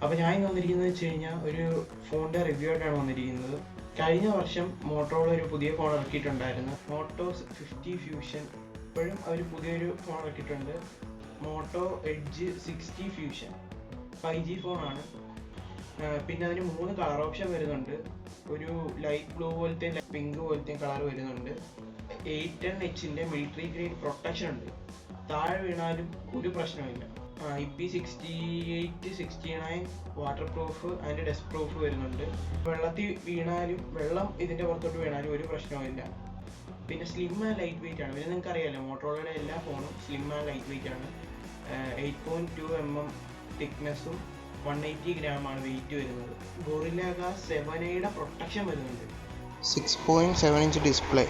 അപ്പോൾ ഞാൻ ഇന്ന് വന്നിരിക്കുന്നത് വെച്ച് കഴിഞ്ഞാൽ ഒരു ഫോണിൻ്റെ റിവ്യൂ ആയിട്ടാണ് വന്നിരിക്കുന്നത്. കഴിഞ്ഞ വർഷം മോട്ടോറോള ഒരു പുതിയ ഫോൺ ഇറക്കിയിട്ടുണ്ടായിരുന്നു, മോട്ടോ 50 ഫ്യൂഷൻ. ഇപ്പോഴും അവർ പുതിയൊരു ഫോൺ ഇറക്കിയിട്ടുണ്ട്, മോട്ടോ എഡ്ജ് 60 ഫ്യൂഷൻ. 5G ഫോണാണ്. പിന്നെ അതിന് 3 കളർ ഓപ്ഷൻ വരുന്നുണ്ട്. ഒരു ലൈറ്റ് ബ്ലൂ പോലത്തെയും പിങ്ക് പോലത്തെയും കളർ വരുന്നുണ്ട്. 810H മിലിറ്ററി ഗ്രേഡ് പ്രൊട്ടക്ഷൻ ഉണ്ട്, താഴെ വീണാലും ഒരു പ്രശ്നമില്ല. IP68 69 water proof and dust proof വരുന്നുണ്ട്. വെള്ളത്തിൽ വീണാലും വെള്ളം ഇതിൻ്റെ പുറത്തോട്ട് വീണാലും ഒരു പ്രശ്നവുമില്ല. പിന്നെ സ്ലിം ആൻഡ് ലൈറ്റ് വെയിറ്റ് ആണ്. പിന്നെ നിങ്ങൾക്ക് അറിയാമല്ലോ, മോട്ടോറോളയുടെ എല്ലാ ഫോണും സ്ലിം ആൻഡ് ലൈറ്റ് വെയിറ്റ് ആണ്. 8.2 mm തിക്നെസ്സും 180 ഗ്രാമാണ് വെയിറ്റ് വരുന്നത്. ഗോറില്ല ഗ്ലാസ് 7A പ്രൊട്ടക്ഷൻ വരുന്നുണ്ട്. 6.7 ഇഞ്ച് ഡിസ്പ്ലേ,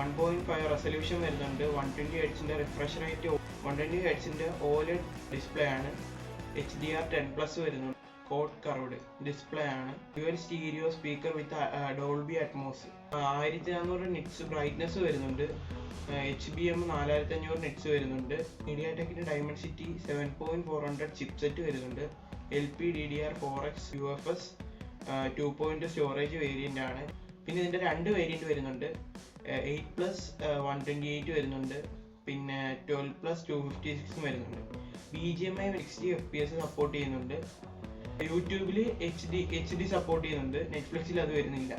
1.5 റെസൊല്യൂഷൻ വരുന്നുണ്ട്. 120 Hz refresh rate, 120 Hz OLED display ആണ്. HDR10+ വരുന്നുണ്ട്. കോഡ് കർവ്ഡ് ഡിസ്പ്ലേ ആണ്. ഡ്യുവൽ സ്റ്റീരിയോ സ്പീക്കർ വിത്ത് ഡോൾബി അറ്റ്മോസ്. 1400 നിറ്റ്സ് ബ്രൈറ്റ്നസ് വരുന്നുണ്ട്. HBM 4500 നിറ്റ്സ് വരുന്നുണ്ട്. മീഡിയാടെക്കിന്റെ ഡൈമെൻസിറ്റി 7400 ചിപ്സെറ്റ് വരുന്നുണ്ട്. LPDDR4X UFS 2.0 സ്റ്റോറേജ് വേരിയന്റ് ആണ്. പിന്നെ ഇതിന്റെ 2 വേരിയന്റ് വരുന്നുണ്ട്. 8+ 128 വരുന്നുണ്ട്, പിന്നെ 12+ 256 വരുന്നുണ്ട്. BGMI 60 FPS സപ്പോർട്ട് ചെയ്യുന്നുണ്ട്. യൂട്യൂബിൽ HD സപ്പോർട്ട് ചെയ്യുന്നുണ്ട്, നെറ്റ്ഫ്ലിക്സിൽ അത് വരുന്നില്ല.